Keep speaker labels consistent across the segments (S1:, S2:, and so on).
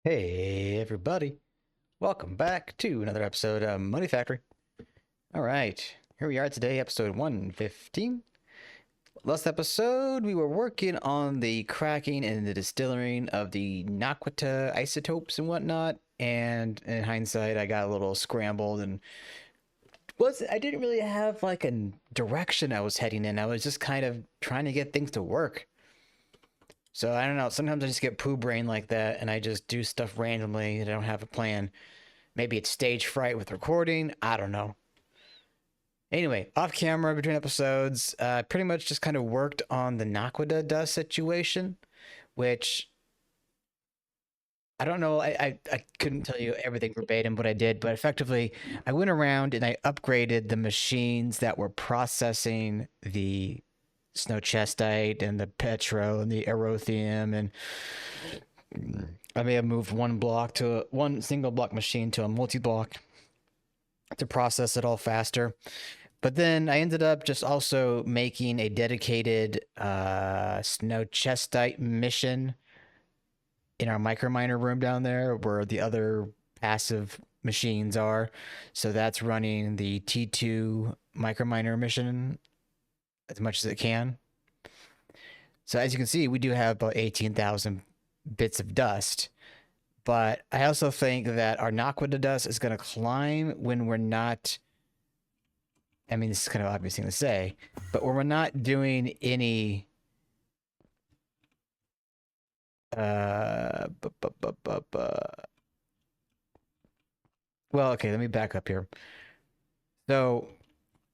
S1: Hey everybody, welcome back to another episode of Money Factory. All right, here we are today, episode 115. Last episode, we were working on the cracking and the distilling of the Naquita isotopes and whatnot, and in hindsight, I got a little scrambled and I didn't really have like a direction I was heading in. I was just kind of trying to get things to work. So I don't know, sometimes I just get poo brain like that and I just do stuff randomly and I don't have a plan. Maybe it's stage fright with recording. I don't know. Anyway, off camera between episodes, pretty much just kind of worked on the Naquita dust situation, which I don't know. I couldn't tell you everything verbatim what I did, but effectively, I went around and I upgraded the machines that were processing the snowchestite and the petro and the erothium, and I may have moved one single block machine to a multi-block to process it all faster. But then I ended up just also making a dedicated snowchestite mission in our microminer room down there where the other passive machines are. So that's running the T2 microminer mission as much as it can. So as you can see, we do have about 18,000 bits of dust. But I also think that our Naquita dust is going to climb when we're not. I mean, this is kind of obvious thing to say, but when we're not doing any. Well, okay, let me back up here. So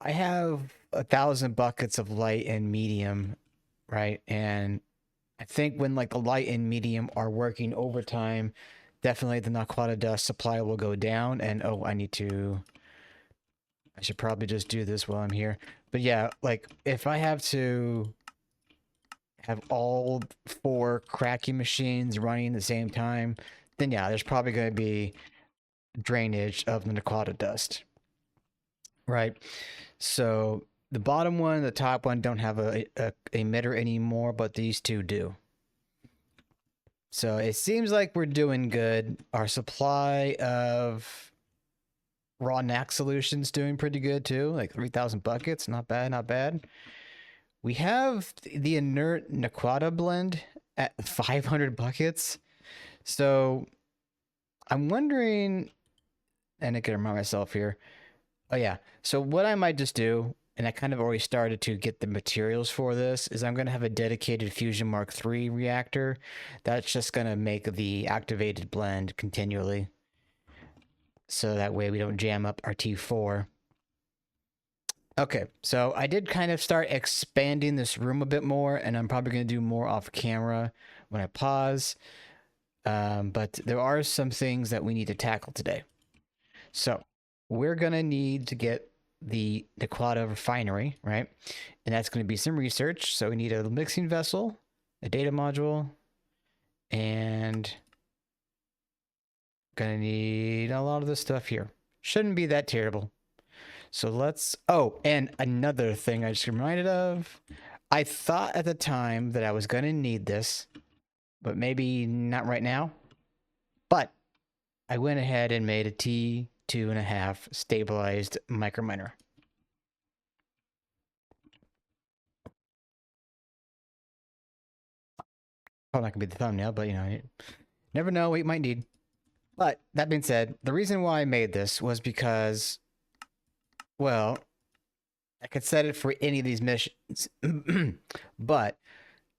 S1: I have 1,000 buckets of light and medium, right? And I think when like the light and medium are working overtime, definitely the Naquita dust supply will go down. And oh, I should probably just do this while I'm here. But yeah, like if I have to have all 4 cracking machines running at the same time, then yeah, there's probably going to be drainage of the Naquita dust, right? So the bottom one and the top one don't have a emitter anymore, but these two do. So it seems like we're doing good. Our supply of raw Naq solutions doing pretty good too, like 3,000 buckets. Not bad, not bad. We have the inert Naquita blend at 500 buckets. So I'm wondering, and I can remind myself here. Oh yeah. So what I might just do, and I kind of already started to get the materials for this, is I'm going to have a dedicated Fusion Mark III reactor. That's just going to make the activated blend continually. So that way we don't jam up our T4. Okay, so I did kind of start expanding this room a bit more, and I'm probably going to do more off camera when I pause. But there are some things that we need to tackle today. So we're going to need to get the Naq Refinery, right? And that's going to be some research. So we need a mixing vessel, a data module, and going to need a lot of this stuff here. Shouldn't be that terrible. So let's, oh, and another thing I just reminded of. I thought at the time that I was going to need this, but maybe not right now. But I went ahead and made a T2.5 stabilized microminer. Probably not gonna be the thumbnail, but you know, you never know what you might need. But that being said, the reason why I made this was because, well, I could set it for any of these missions, but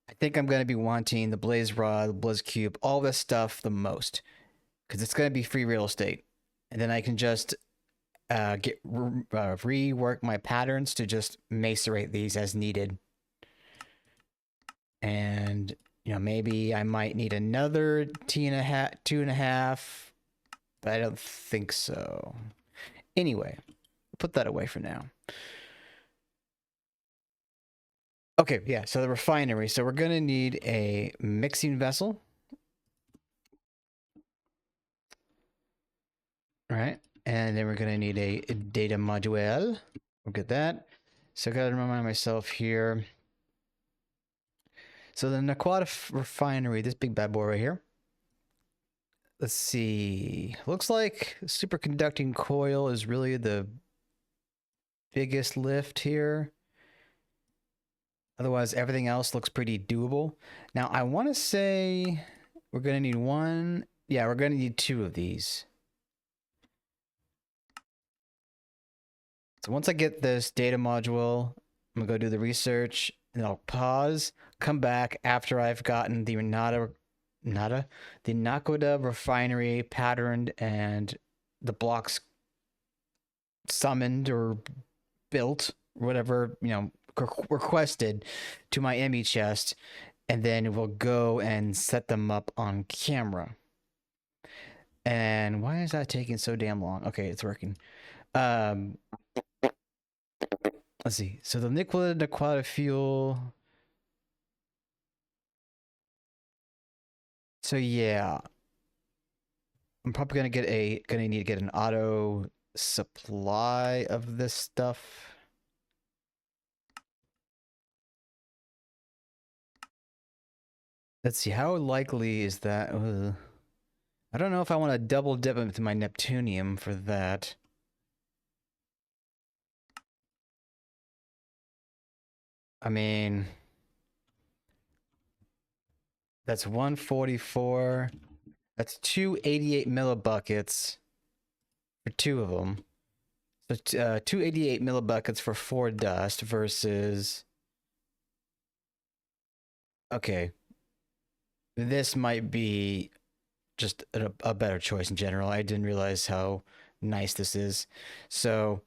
S1: I think I'm going to be wanting the Blaze Rod, the Blaze Cube, all this stuff the most, because it's going to be free real estate. And then I can just rework my patterns to just macerate these as needed. And, you know, maybe I might need another T2.5, but I don't think so. Anyway, put that away for now. Okay, yeah, so the refinery. So we're going to need a mixing vessel. All right, and then we're going to need a data module. We'll get that. So I got to remind myself here. So the Naq Refinery, this big bad boy right here. let's see. Looks like superconducting coil is really the biggest lift here. Otherwise, everything else looks pretty doable. Now, I want to say we're going to need one. Yeah, we're going to need two of these. So once I get this data module, I'm going to go do the research, and I'll pause, come back after I've gotten the Naq Refinery patterned and the blocks summoned or built, whatever, requested to my ME chest, and then we'll go and set them up on camera. And why is that taking so damn long? Okay, it's working. Let's see. So the liquid aquatic fuel. So yeah, I'm probably gonna need to get an auto supply of this stuff. Let's see, how likely is that? I don't know if I want to double dip into my Neptunium for that. I mean, that's 144. That's 288 millibuckets for two of them. So 288 millibuckets for 4 dust versus... Okay. This might be just a better choice in general. I didn't realize how nice this is. So,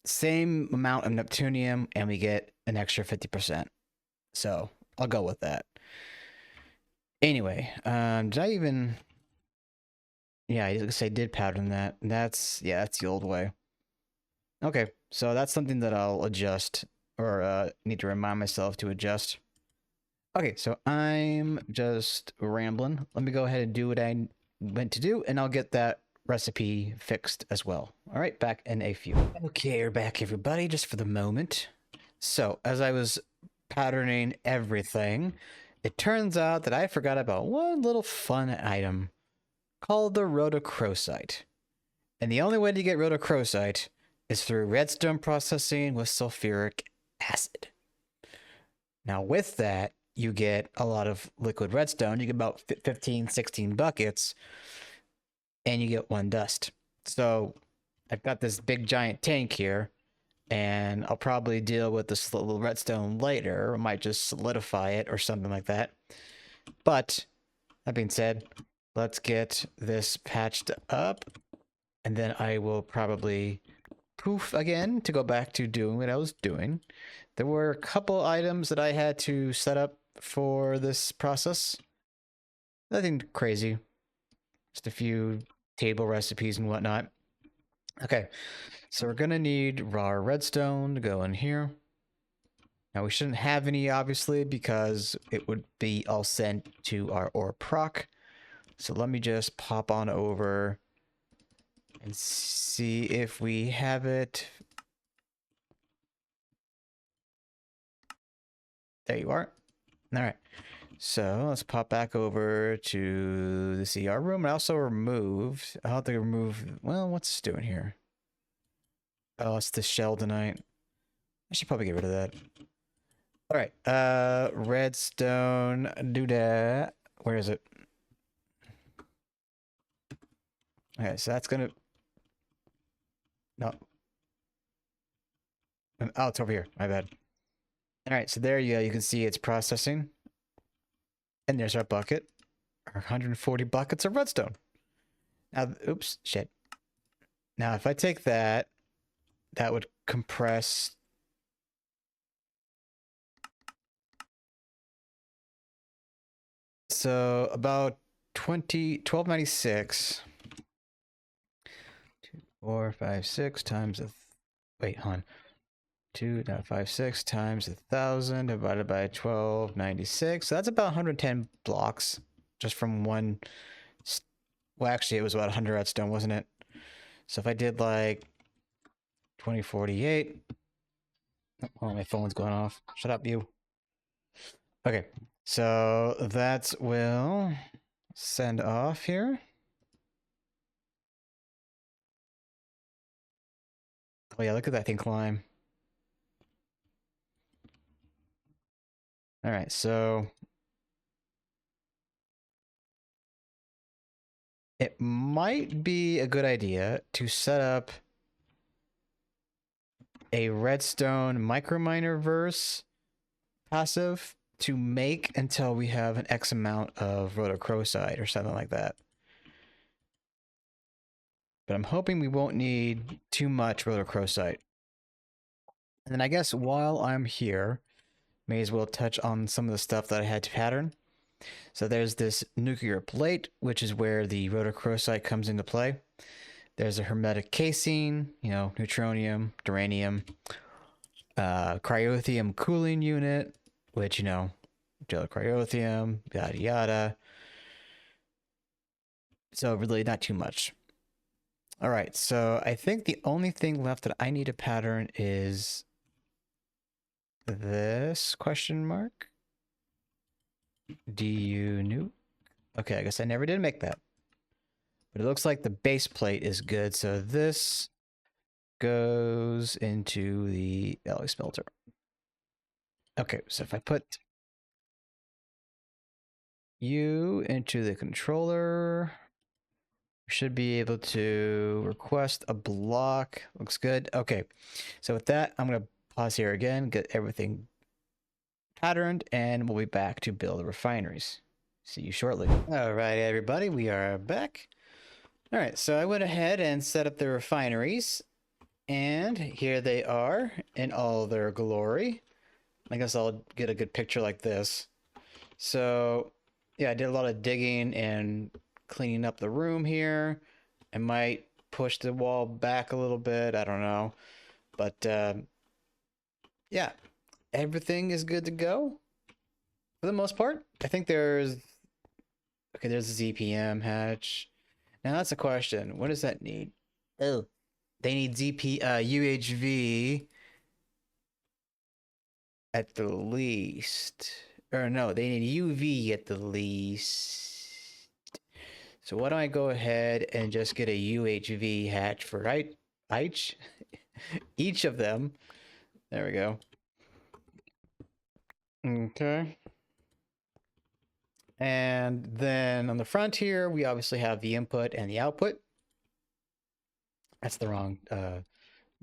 S1: same amount of Neptunium, and we get an extra 50%. So, I'll go with that. Anyway, did I even... Yeah, I did pattern that. That's the old way. Okay, so that's something that I'll adjust, or need to remind myself to adjust. Okay, so I'm just rambling. Let me go ahead and do what I meant to do, and I'll get that recipe fixed as well. All right, back in a few. Okay, we're back, everybody, just for the moment. So, as I was patterning everything, it turns out that I forgot about one little fun item called the Rhodocrosite. And the only way to get Rhodocrosite is through redstone processing with sulfuric acid. Now, with that, you get a lot of liquid redstone. You get about 15, 16 buckets, and you get 1 dust. So I've got this big giant tank here, and I'll probably deal with this little redstone later. I might just solidify it or something like that. But that being said, let's get this patched up, and then I will probably poof again to go back to doing what I was doing. There were a couple items that I had to set up for this process. Nothing crazy. Just a few table recipes and whatnot. Okay, so we're gonna need raw redstone to go in here. Now we shouldn't have any, obviously, because it would be all sent to our ore proc. So let me just pop on over and see if we have it. There you are. All right. So let's pop back over to the CR room. I also removed, I'll have to remove, well, what's this doing here? Oh, it's the sheldonite. I should probably get rid of that. All right, redstone, do that. Where is it? Okay, so that's gonna, no. Oh, it's over here, my bad. All right, so there you go. You can see it's processing. And there's our bucket. Our 140 buckets of redstone. Now, oops, shit. Now, if I take that, that would compress. So about 1296. 2, 4, 5, 6 times a, wait, hon. 2.56 times 1,000 divided by 1296. So that's about 110 blocks just from one. Well, actually, it was about 100 redstone, wasn't it? So if I did like 2048. Oh, my phone's going off. Shut up, you. Okay, so that will send off here. Oh yeah, look at that thing climb. All right, so it might be a good idea to set up a redstone microminer verse passive to make until we have an X amount of rhodocrosite or something like that. But I'm hoping we won't need too much rhodocrosite. And then I guess while I'm here, may as well touch on some of the stuff that I had to pattern. So there's this nuclear plate, which is where the rhodocrosite comes into play. There's a hermetic casing, you know, neutronium, duranium, cryothium cooling unit, which, you know, gel cryothium, yada yada. So really not too much. All right, so I think the only thing left that I need to pattern is this question mark. DU new. Okay, I guess I never did make that. But it looks like the base plate is good, so this goes into the alloy smelter. Okay, so if I put U into the controller, we should be able to request a block. Looks good. Okay, so with that, I'm going to pause here again, get everything patterned, and we'll be back to build the refineries. See you shortly. All right, everybody, we are back. All right, so I went ahead and set up the refineries, and here they are in all their glory. I guess I'll get a good picture like this. So, yeah, I did a lot of digging and cleaning up the room here. I might push the wall back a little bit, I don't know. But, yeah, everything is good to go for the most part. I think there's... Okay, there's a ZPM hatch. Now that's a question. What does that need? Oh, they need UHV at the least. Or no, they need UV at the least. So why don't I go ahead and just get a UHV hatch for each? Each of them. There we go. Okay. And then on the front here, we obviously have the input and the output. That's the wrong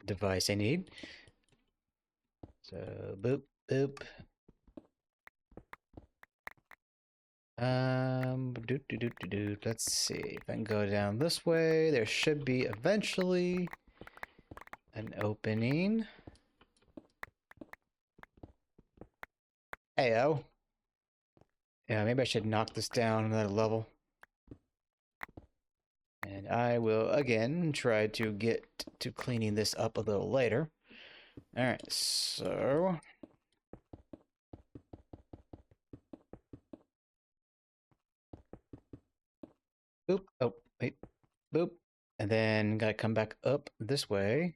S1: device I need. So boop, boop. Let's see if I can go down this way. There should be eventually an opening. Heyo. Yeah, maybe I should knock this down another level. And I will again try to get to cleaning this up a little later. All right, so boop. Oh, wait. Boop. And then gotta come back up this way.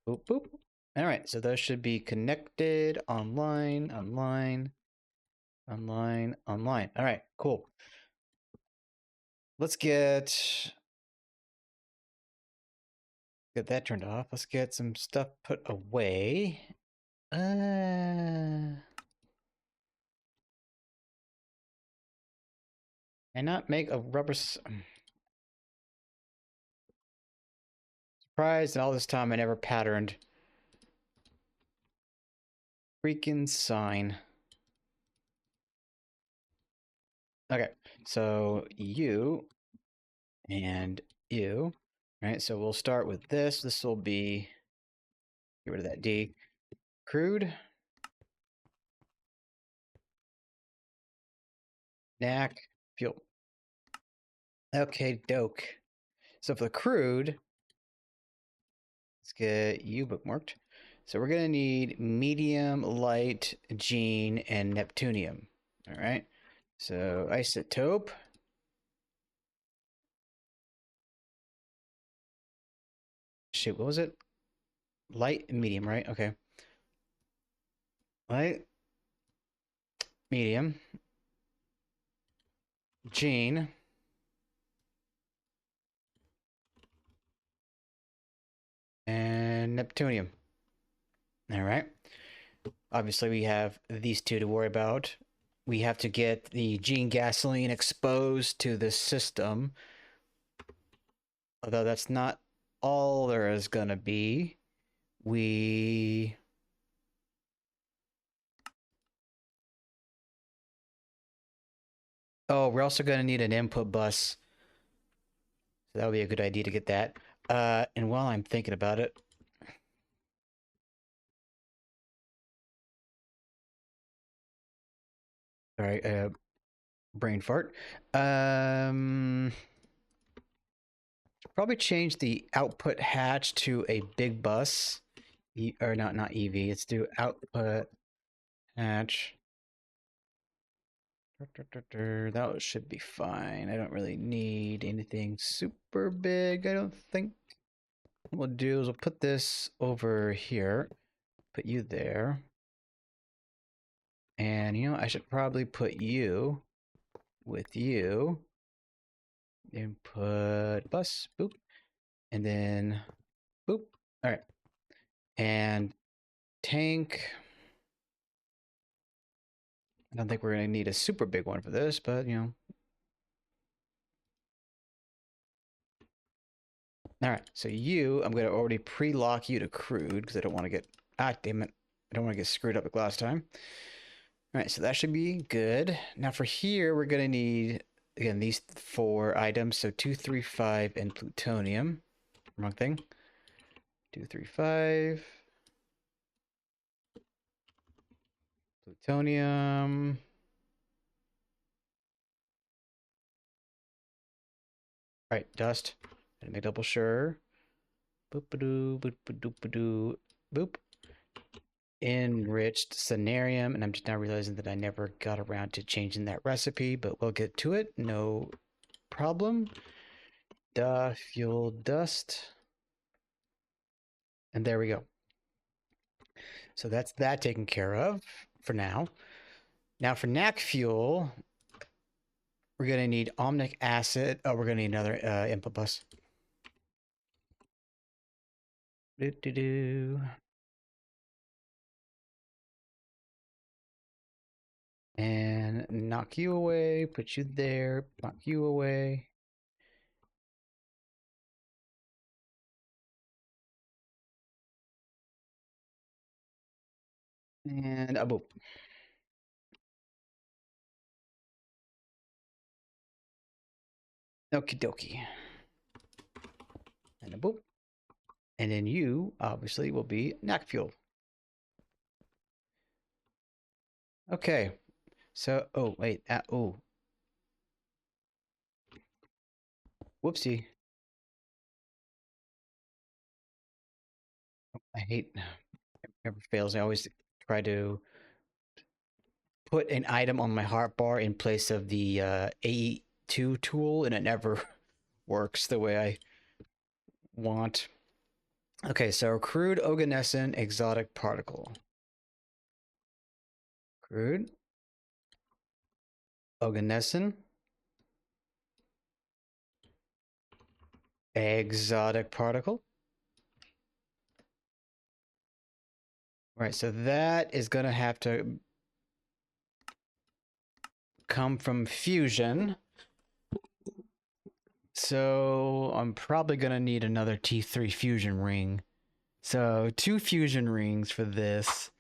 S1: Boop, boop. All right, so those should be connected, online, online, online, online. All right, cool. Let's get that turned off. Let's get some stuff put away. And not make a rubber... Surprised, and all this time I never patterned. Freaking sign. Okay, so you and you. All right, so we'll start with this. This will be... Get rid of that D. Crude. Naq. Fuel. Okay, doke. So for the crude, let's get you bookmarked. So we're going to need medium, light, gene, and neptunium. All right. So isotope. Shoot, what was it? Light and medium, right? Okay. Light, medium, gene, and Neptunium. All right. Obviously, we have these two to worry about. We have to get the gene gasoline exposed to the system. Although that's not all there is going to be. Oh, we're also going to need an input bus. So that would be a good idea to get that. And while I'm thinking about it, sorry, brain fart. Probably change the output hatch to a big bus. Or not EV. Let's do output hatch. That should be fine. I don't really need anything super big, I don't think. What we'll do is we'll put this over here. Put you there. And, you know, I should probably put you with you. Input bus, boop. And then, boop. All right. And tank. I don't think we're going to need a super big one for this, but, you know. All right. So I'm going to already pre-lock you to crude because I don't want to get, damn it. I don't want to get screwed up like last time. All right. So that should be good. Now for here, we're going to need, again, these 4 items. So 235 and plutonium. Wrong thing. 235. Plutonium. All right, dust. Let me double sure. Boop-a-doo, boop-a-doo, boop. Enriched cenarium, and I'm just now realizing that I never got around to changing that recipe, but we'll get to it. No problem. Fuel dust. And there we go. So that's that taken care of for now. Now for Naq fuel, we're going to need omnic acid. Oh, we're going to need another input bus. And knock you away, put you there, knock you away. And a boop. Okie dokie. And a boop. And then you, obviously, will be Naq fuel. Okay. So, oh, wait. Oh. Whoopsie. I hate, it never fails. I always try to put an item on my hotbar in place of the AE2 tool, and it never works the way I want. Okay, so crude oganescent exotic particle. Crude oganescent exotic particle. Right, so that is going to have to come from fusion. So I'm probably going to need another T3 fusion ring. So 2 fusion rings for this.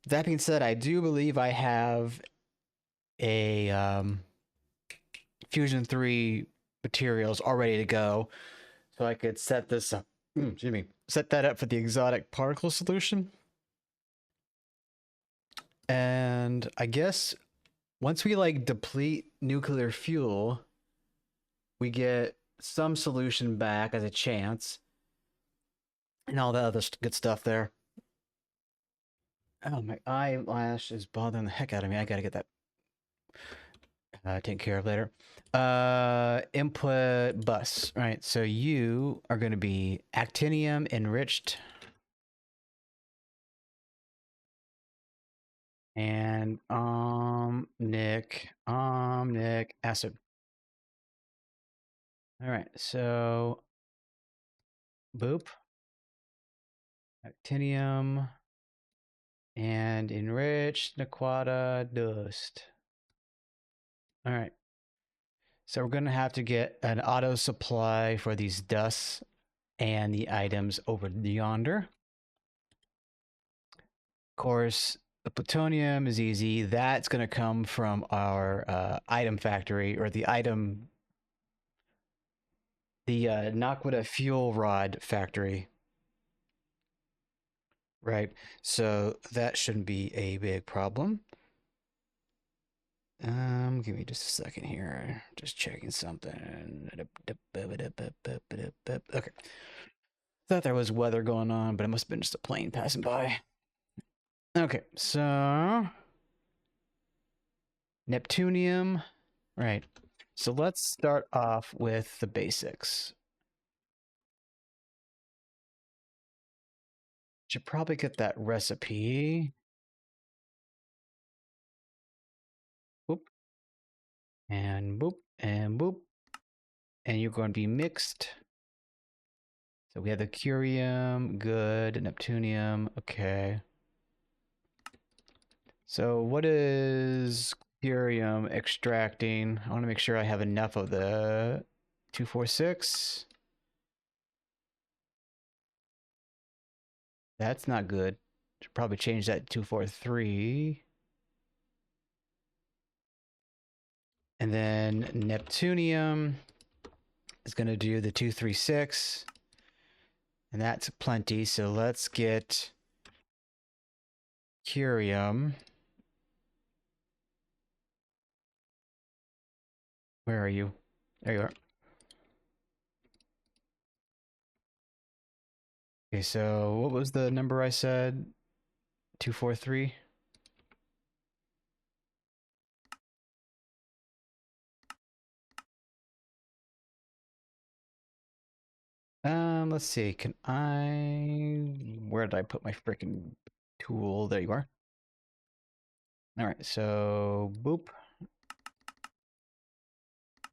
S1: That being said, I do believe I have a fusion 3 materials all ready to go. So I could set this up. Excuse me. Set that up for the exotic particle solution. And I guess once we like deplete nuclear fuel, we get some solution back as a chance. And all the other good stuff there. Oh, my eyelash is bothering the heck out of me. I gotta get that taken care of later. Input bus. Right, so you are going to be actinium enriched. And omnic acid. All right, so boop. Actinium and enriched Naquata dust. All right. So we're going to have to get an auto supply for these dusts and the items over yonder. Of course, the plutonium is easy. That's going to come from our item factory, or the Naquata fuel rod factory. Right. So that shouldn't be a big problem. Give me just a second here. Just checking something. Okay. Thought there was weather going on, but it must have been just a plane passing by. Okay, so Neptunium. Right. So let's start off with the basics. Should probably get that recipe. Boop. And boop. And boop. And you're going to be mixed. So we have the curium, good, Neptunium, okay. So what is curium extracting? I want to make sure I have enough of the 246. That's not good. Should probably change that to 243. And then Neptunium is going to do the 236. And that's plenty. So let's get curium. Where are you? There you are. Okay, so what was the number I said? 243? Let's see. Can I... Where did I put my freaking tool? There you are. All right, so boop.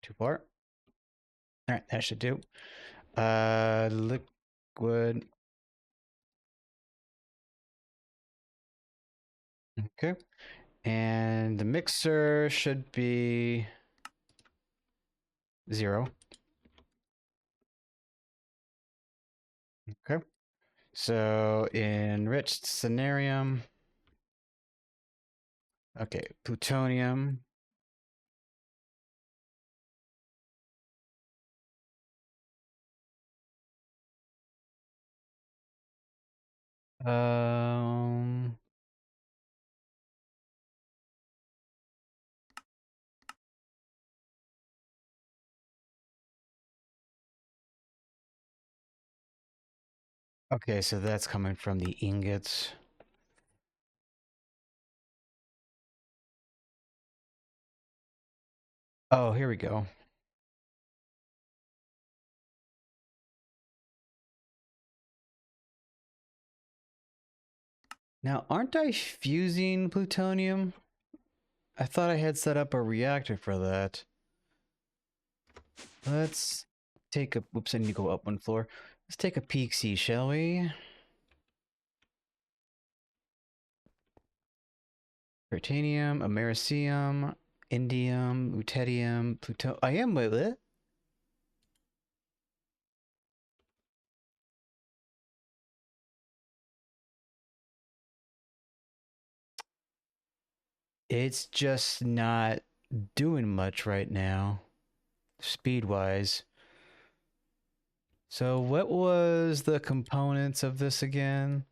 S1: Too far. All right, that should do. Liquid. Okay. And the mixer should be 0. Okay. So enriched samarium. Okay, plutonium. Um, okay, so that's coming from the ingots. Oh, here we go. Now, aren't I fusing plutonium? I thought I had set up a reactor for that. Let's take a... Whoops, I need to go up one floor. Let's take a peek, see, shall we? Titanium, americium, indium, lutetium, plutonium. I am with it. It's just not doing much right now, speed-wise. So what was the components of this again?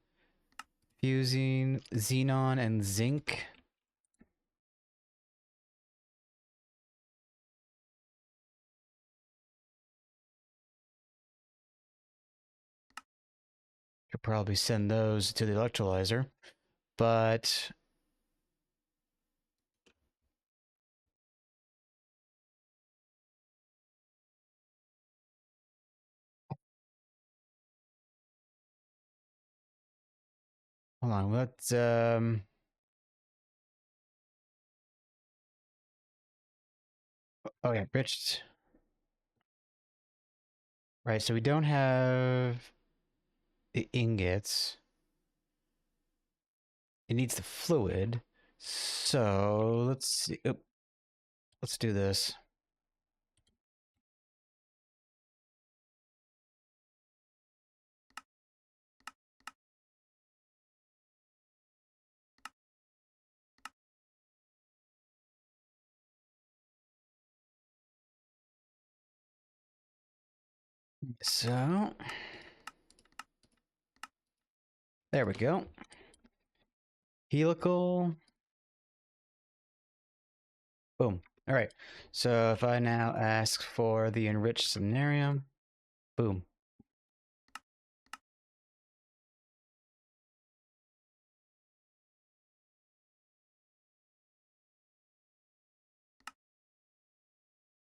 S1: Fusing xenon and zinc. Could probably send those to the electrolyzer, but hold on, let's oh yeah, enriched. Right, so we don't have the ingots. it needs the fluid. So let's see. Oop, let's do this. So there we go. Helical. Boom. All right. So if I now ask for the enriched samarium, boom.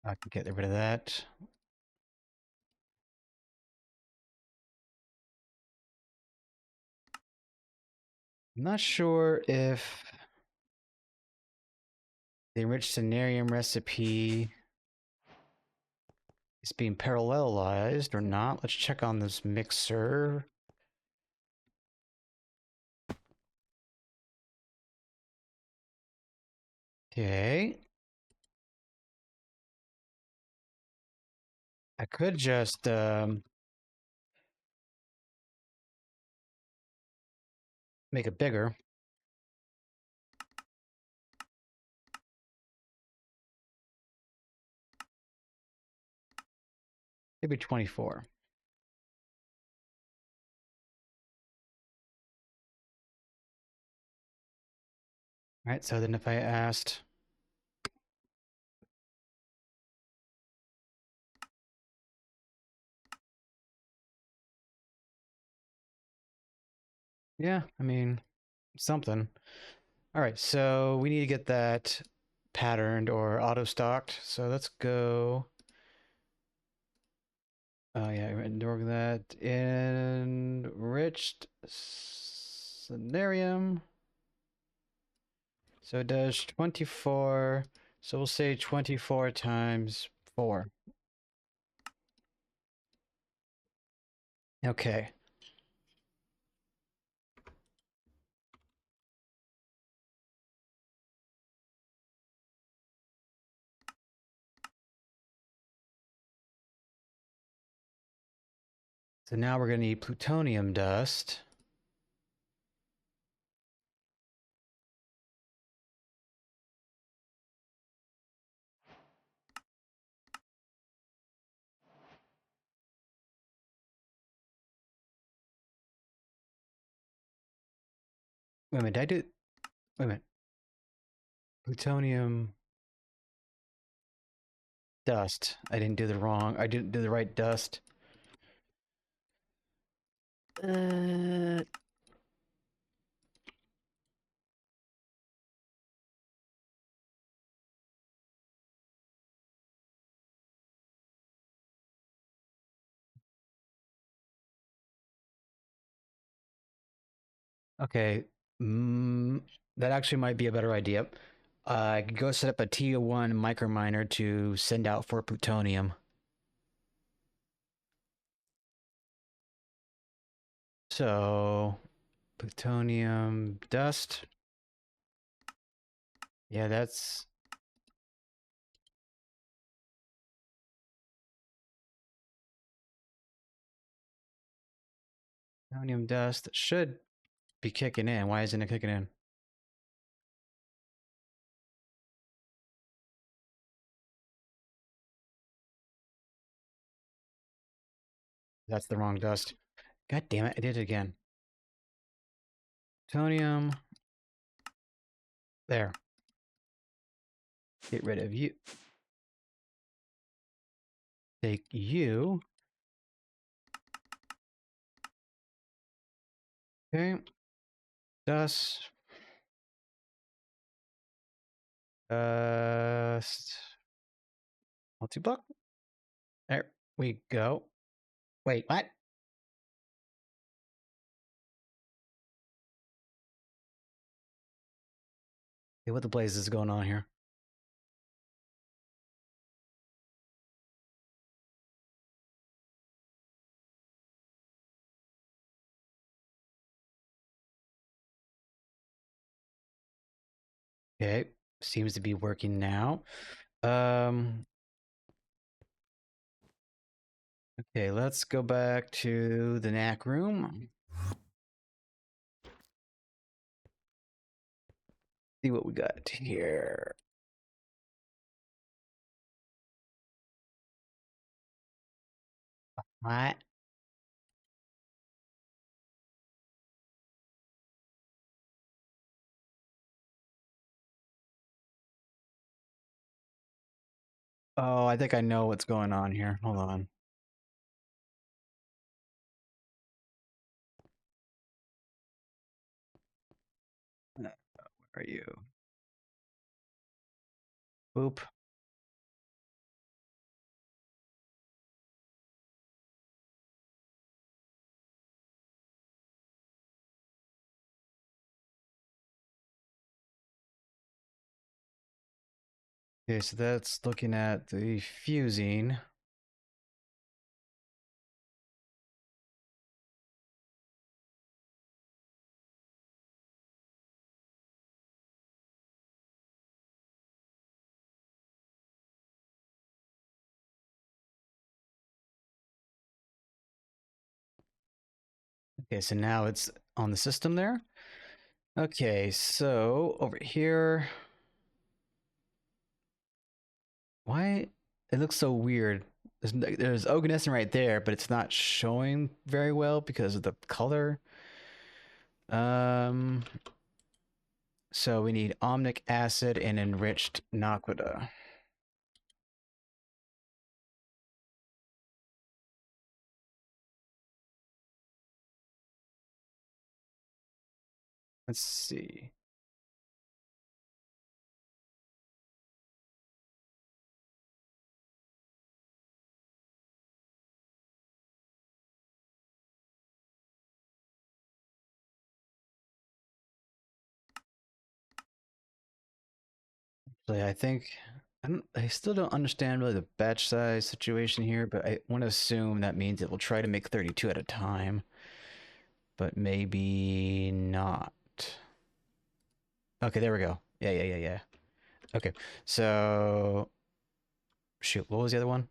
S1: I can get rid of that. I'm not sure if the enriched samarium recipe is being parallelized or not. Let's check on this mixer. Okay. I could just make it bigger. Maybe 24. All right, so then if I asked, yeah, I mean, something. All right, so we need to get that patterned or auto-stocked. So let's go. Oh yeah, endure that enriched samarium. So it does 24. So we'll say 24 times 4. Okay. So now we're going to need plutonium dust. Wait a minute, did I do... Wait a minute. Plutonium dust. I didn't do the wrong... I didn't do the right dust. Okay. That actually might be a better idea. I could go set up a T1 microminer to send out for plutonium. So, plutonium dust. Yeah, that's... Plutonium dust should be kicking in. Why isn't it kicking in? That's the wrong dust. God damn it, I did it again. Plutonium. There. Get rid of you. Take you. Okay. Dust. Multi-block. There we go. Wait, what? Hey, what the blazes is going on here? Okay, seems to be working now. Okay, let's go back to the Naq room. See what we got here. What? Oh, I think I know what's going on here. Hold on. Where are you? Boop. Okay, so that's looking at the fusing. Okay, so now it's on the system there. Okay, so over here. Why? It looks so weird. There's Oganescent right there, but it's not showing very well because of the color. Um, so we need omnic acid and enriched naquita. Let's see. So I think I still don't understand really the batch size situation here, but I want to assume that means it will try to make 32 at a time, but maybe not. Okay, there we go. Yeah. Okay, so shoot, what was the other one?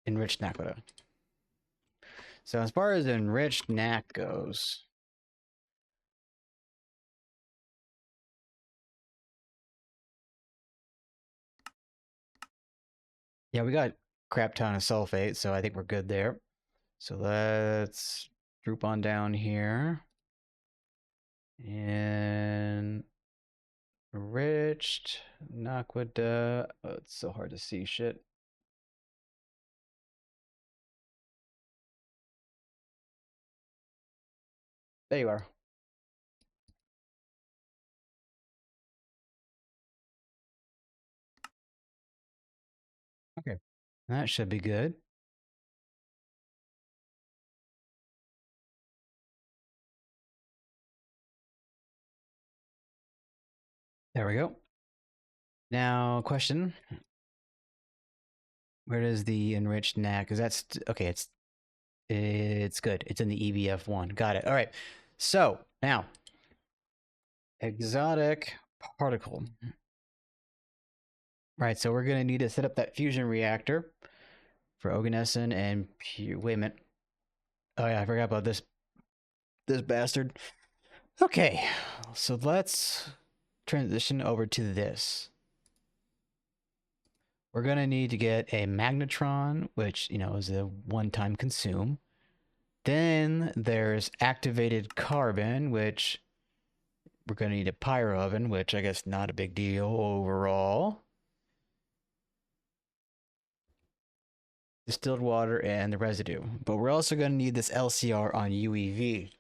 S1: Enriched naquita. So as far as enriched Naq goes, yeah, we got crap ton of sulfate, so I think we're good there. So let's droop on down here. And enriched naquita. Oh, it's so hard to see shit. There you are. Okay. That should be good. There we go. Now, question. Where does the enriched Naq? Because that's okay. It's good. It's in the EBF1. Got it. All right. So now, exotic particle. Right. So we're gonna need to set up that fusion reactor for Oganescent and wait a minute. Oh yeah, I forgot about this bastard. Okay, so let's transition over to this. We're gonna need to get a magnetron, which is a one-time consume. Then there's activated carbon, which we're gonna need a pyro oven, which I guess not a big deal overall. Distilled water and the residue. But we're also gonna need this LCR on UEV.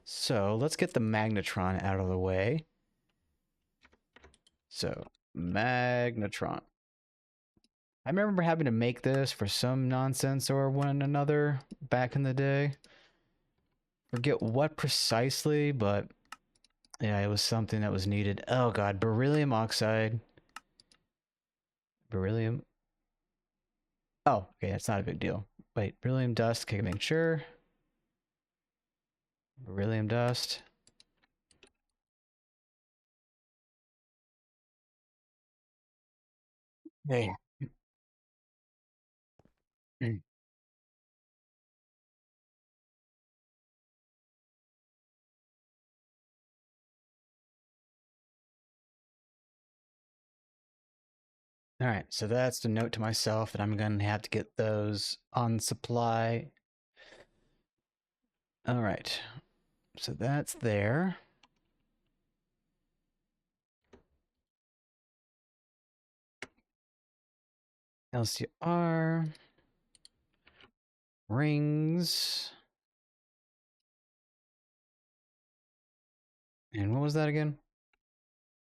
S1: So let's get the magnetron out of the way. So magnetron. I remember having to make this for some nonsense or one another back in the day. Forget what precisely, but yeah, it was something that was needed. Oh god, beryllium oxide. Beryllium. Oh, okay, that's not a big deal. Wait, beryllium dust, okay, make sure. Beryllium dust. Hey. Mm. All right, so that's the note to myself that I'm going to have to get those on supply. All right, so that's there. LCR rings. And what was that again?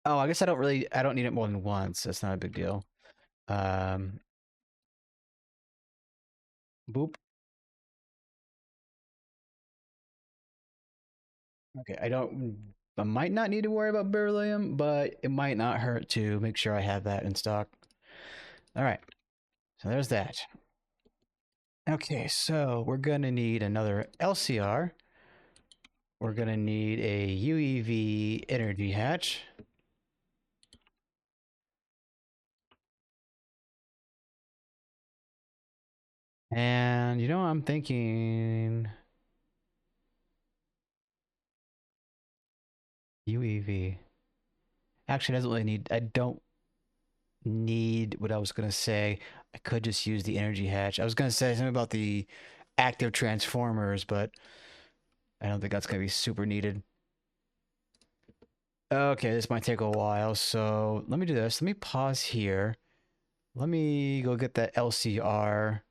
S1: Oh, I guess I don't need it more than once. That's not a big deal. Um, boop. Okay, I might not need to worry about beryllium, but it might not hurt to make sure I have that in stock. All right, so there's that. Okay, so we're gonna need another LCR. We're gonna need a UEV energy hatch. And you know, I'm thinking UEV. Actually, it doesn't really need. I don't need what I was gonna say. I could just use the energy hatch. I was gonna say something about the active transformers, but I don't think that's gonna be super needed. Okay, this might take a while, so let me do this. Let me pause here. Let me go get that LCR.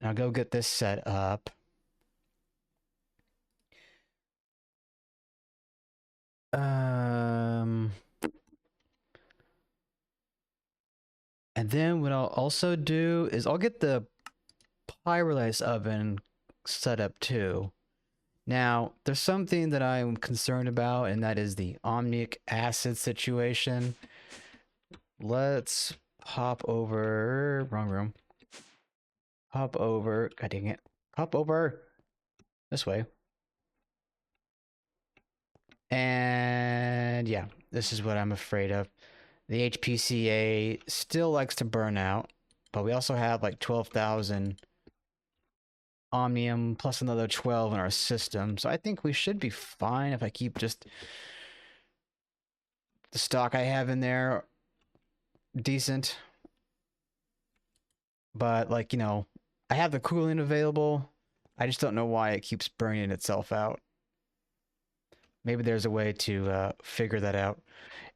S1: I'll go get this set up. Um, and then what I'll also do is I'll get the pyrolyse oven set up too. Now, there's something that I'm concerned about, and that is the omnic acid situation. Let's hop over. Wrong room. Hop over. God dang it. Hop over this way. And yeah, this is what I'm afraid of. The HPCA still likes to burn out, but we also have like 12,000 omnium plus another 12 in our system. So I think we should be fine if I keep just the stock I have in there decent. But like, you know, I have the coolant available. I just don't know why it keeps burning itself out. Maybe there's a way to figure that out.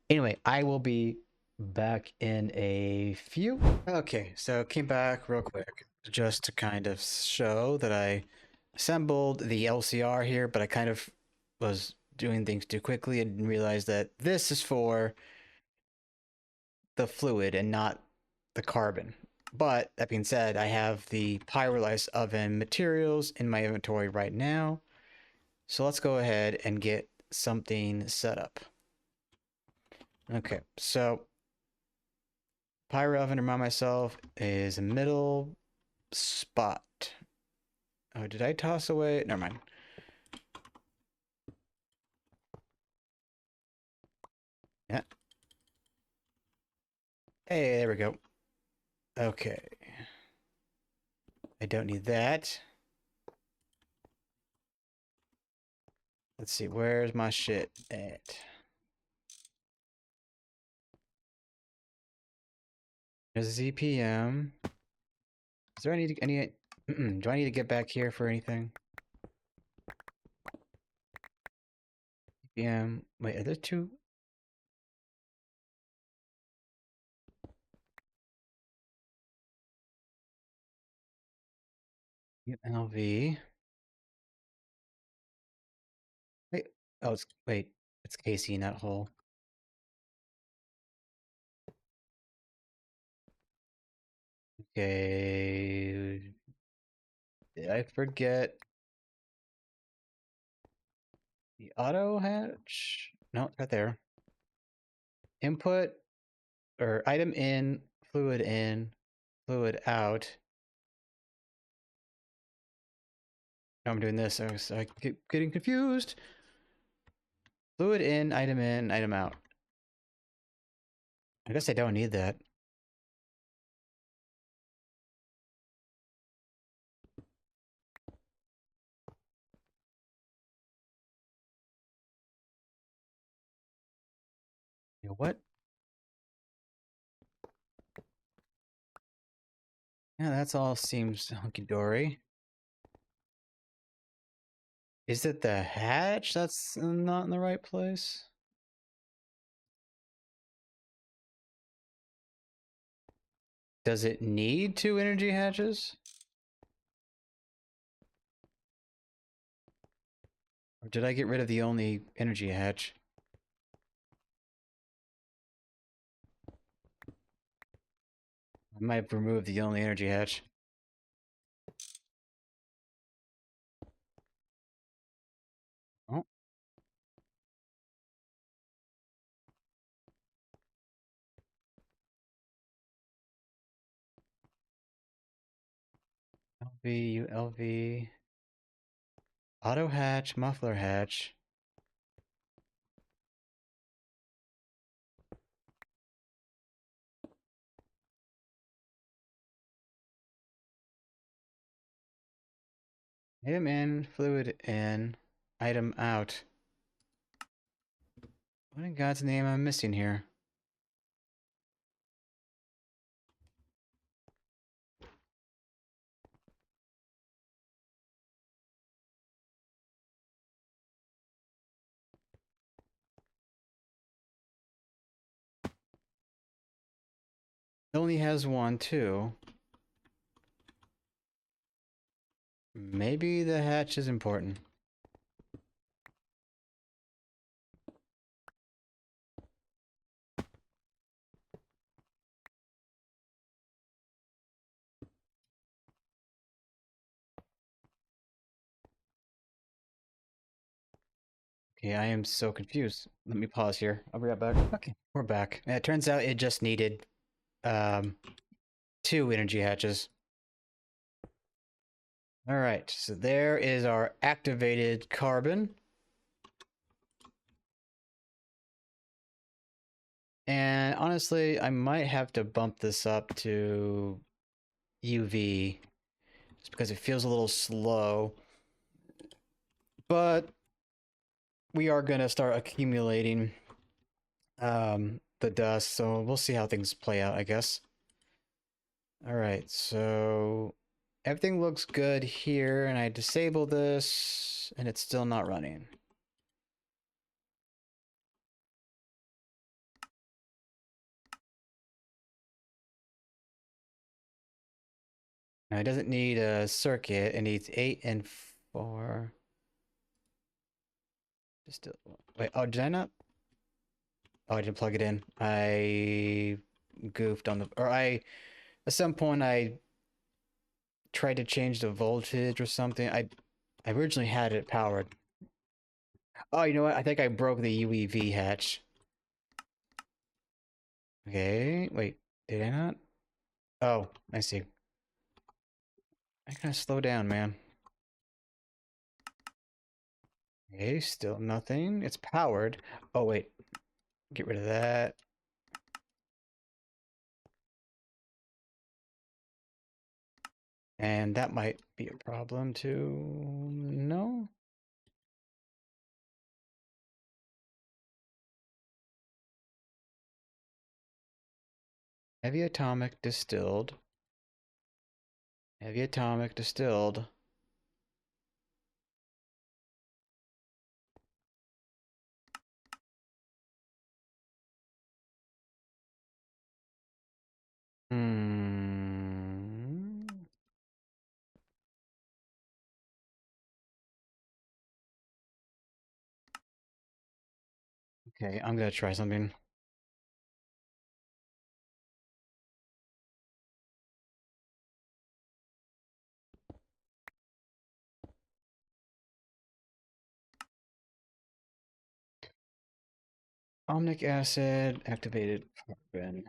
S1: Anyway, I will be back in a few. Okay, so came back real quick just to kind of show that I assembled the LCR here, but I kind of was doing things too quickly and didn't realize that this is for the fluid and not the carbon. But that being said, I have the pyrolyse oven materials in my inventory right now. So let's go ahead and get something set up. Okay, so pyro oven, to remind myself, is a middle spot. Oh, did I toss away? Never mind. Yeah. Hey, there we go. Okay. I don't need that. Let's see, where's my shit at? There's a ZPM. Is there any do I need to get back here for anything? ZPM. Wait, are there two? LV. Wait. Oh, it's Casey, not Hole. Okay. Did I forget the auto hatch? No, it's right there. Input or item in, fluid out. Now I'm doing this, so I keep getting confused. Fluid in, item out. I guess I don't need that. What? Yeah, that's all seems hunky-dory. Is it the hatch that's not in the right place? Does it need 2 energy hatches? Or did I get rid of the only energy hatch? I might have removed the only energy hatch. Oh. LV, ULV. Auto hatch, muffler hatch. Item in, fluid in, item out. What in God's name am I missing here? It only has 1, too. Maybe the hatch is important. Okay, I am so confused. Let me pause here. I'll be right back. Okay, we're back. It turns out it just needed 2 energy hatches. All right, so there is our activated carbon. And honestly, I might have to bump this up to UV just because it feels a little slow. But we are going to start accumulating the dust, so we'll see how things play out, I guess. All right, so everything looks good here, and I disable this, and it's still not running. Now, it doesn't need a circuit, it needs 8 and 4. Just wait, oh, did I not? Oh, I didn't plug it in. I goofed on the, or at some point I tried to change the voltage or something. I originally had it powered. Oh, you know what? I think I broke the UEV hatch. Okay, wait, did I not? Oh, I see. I gotta slow down, man. Okay, still nothing. It's powered. Oh, wait. Get rid of that. And that might be a problem too. No? Heavy atomic distilled. Heavy atomic distilled. Hmm. Okay, I'm gonna try something. Omnic acid, activated carbon.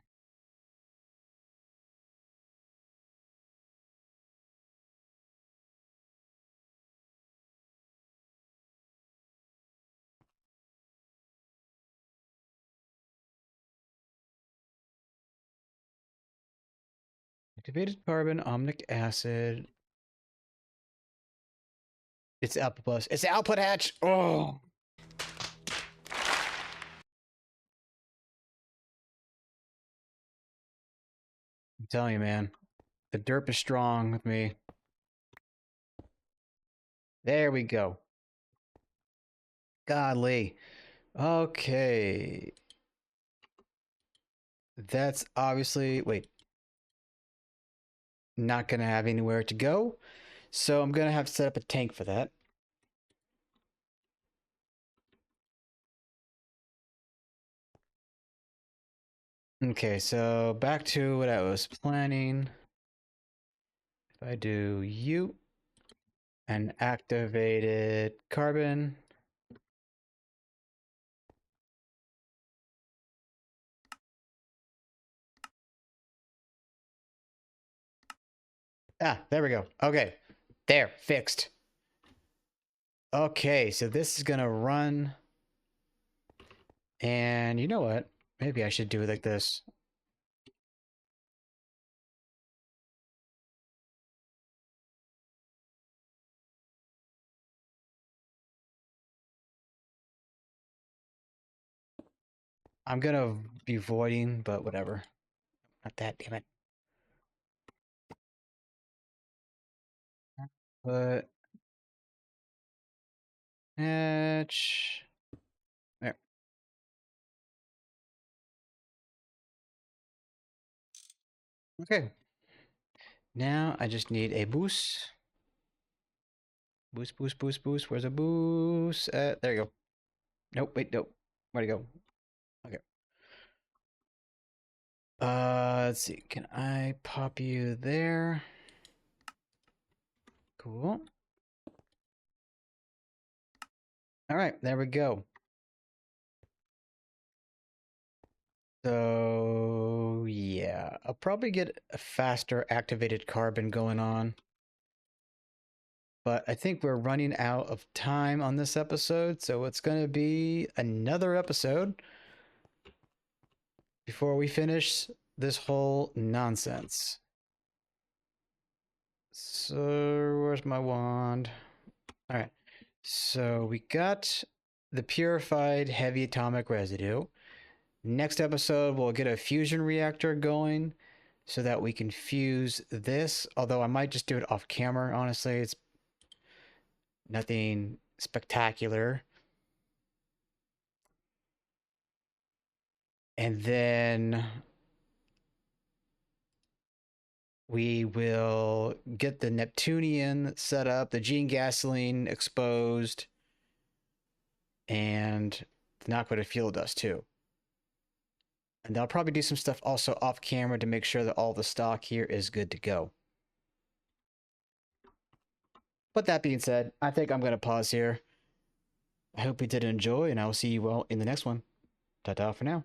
S1: Activated carbon, omnic acid. It's output plus. It's the output hatch. Oh. I'm telling you, man. The derp is strong with me. There we go. Godly. Okay. That's obviously, wait, not going to have anywhere to go. So I'm going to have to set up a tank for that. Okay, so back to what I was planning. If I do U and activated carbon. Ah, there we go. Okay, there, fixed. Okay, so this is gonna run. And you know what? Maybe I should do it like this. I'm gonna be voiding, but whatever. Not that, damn it. But hatch. There. Okay. Now I just need a boost. Boost, boost, boost, boost. Where's a boost? There you go. Nope, wait, nope. Where'd it go? Okay. Let's see. Can I pop you there? Cool. All right, there we go. So, yeah, I'll probably get a faster activated carbon going on. But I think we're running out of time on this episode, so it's going to be another episode before we finish this whole nonsense. So, where's my wand? All right. So, we got the purified heavy atomic residue. Next episode, we'll get a fusion reactor going so that we can fuse this. Although I might just do it off camera, honestly. It's nothing spectacular. And then we will get the Neptunian set up, the gene gasoline exposed, and not going to fuel dust too. And I'll probably do some stuff also off camera to make sure that all the stock here is good to go. But that being said, I think I'm going to pause here. I hope you did enjoy, and I will see you all in the next one. Ta-ta for now.